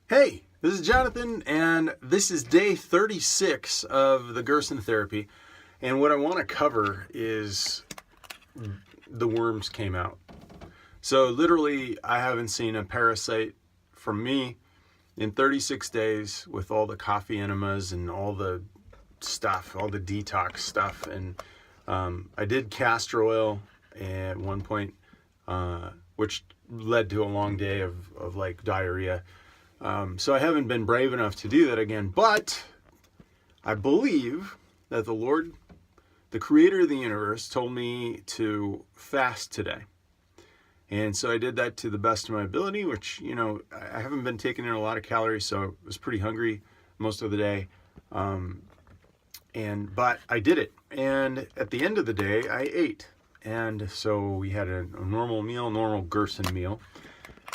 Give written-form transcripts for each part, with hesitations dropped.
Hey, this is Jonathan, and this is day 36 of the Gerson therapy. And what I want to cover is the worms came out. So, literally, I haven't seen a parasite from me in 36 days with all the coffee enemas and all the stuff, all the detox stuff. And I did castor oil at one point, which led to a long day of like diarrhea. So I haven't been brave enough to do that again, but I believe that the Lord, the creator of the universe, told me to fast today. And so I did that to the best of my ability, which, I haven't been taking in a lot of calories, so I was pretty hungry most of the day. But I did it. And at the end of the day, I ate. And so we had a normal meal, normal Gerson meal.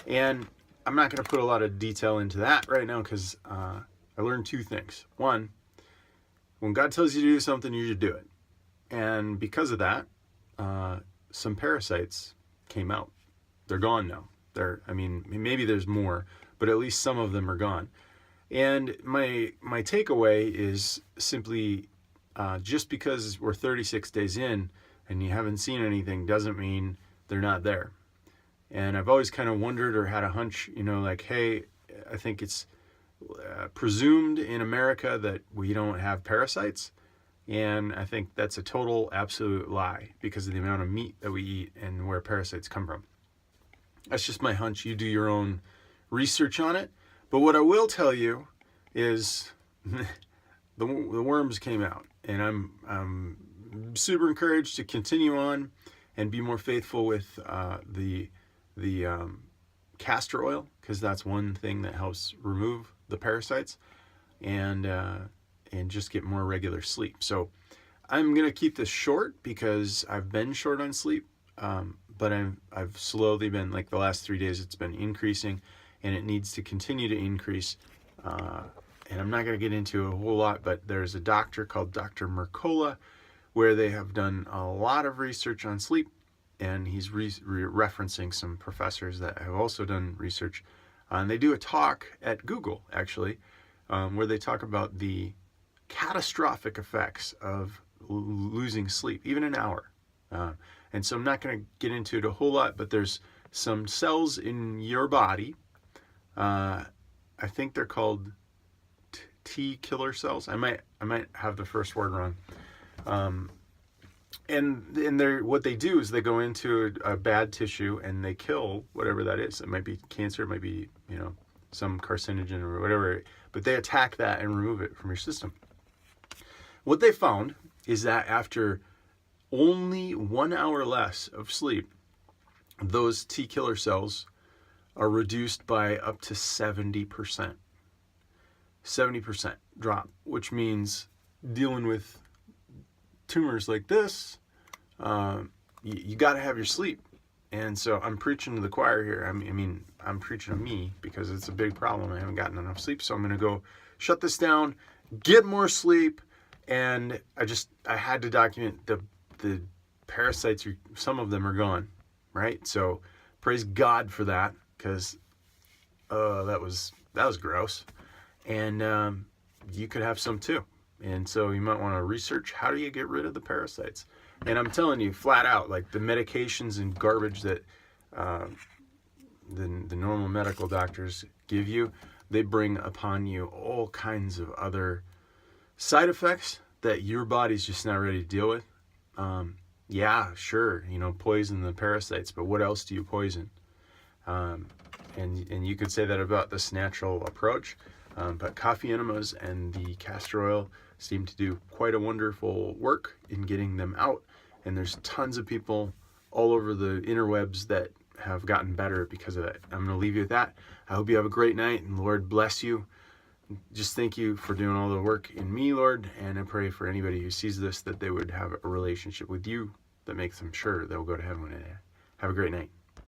And I'm not going to put a lot of detail into that right now because I learned two things. One, when God tells you to do something, you should do it. And because of that, some parasites came out. They're gone now. Maybe there's more, but at least some of them are gone. And my takeaway is simply just because we're 36 days in and you haven't seen anything doesn't mean they're not there. And I've always kind of wondered or had a hunch, hey, I think it's presumed in America that we don't have parasites. And I think that's a total, absolute lie because of the amount of meat that we eat and where parasites come from. That's just my hunch. You do your own research on it. But what I will tell you is the worms came out. And I'm super encouraged to continue on and be more faithful with the castor oil, because that's one thing that helps remove the parasites, and just get more regular sleep. So I'm gonna keep this short because I've been short on sleep, but I've slowly been, like the last 3 days, it's been increasing, and it needs to continue to increase. And I'm not gonna get into a whole lot, but there's a doctor called Dr. Mercola, where they have done a lot of research on sleep. And he's referencing some professors that have also done research. And they do a talk at Google, actually, where they talk about the catastrophic effects of losing sleep, even an hour. And so I'm not going to get into it a whole lot, but there's some cells in your body. I think they're called T killer cells. I might have the first word wrong. And what they do is they go into a bad tissue and they kill whatever that is. It might be cancer, it might be, some carcinogen or whatever, but they attack that and remove it from your system. What they found is that after only 1 hour less of sleep, those T killer cells are reduced by up to 70%. 70% drop, which means dealing with tumors like this, you got to have your sleep. And so I'm preaching to the choir here. I'm preaching to me because it's a big problem. I haven't gotten enough sleep, so I'm going to go shut this down, get more sleep, and I had to document the parasites. Some of them are gone, right? So praise God for that, because that was gross, and you could have some too. And so you might want to research, how do you get rid of the parasites? And I'm telling you flat out, like the medications and garbage that the normal medical doctors give you, they bring upon you all kinds of other side effects that your body's just not ready to deal with. Yeah, sure, poison the parasites, but what else do you poison? And you could say that about this natural approach. But coffee enemas and the castor oil seem to do quite a wonderful work in getting them out. And there's tons of people all over the interwebs that have gotten better because of it. I'm going to leave you with that. I hope you have a great night, and Lord bless you. Just thank you for doing all the work in me, Lord. And I pray for anybody who sees this that they would have a relationship with you that makes them sure they'll go to heaven one day. Have a great night.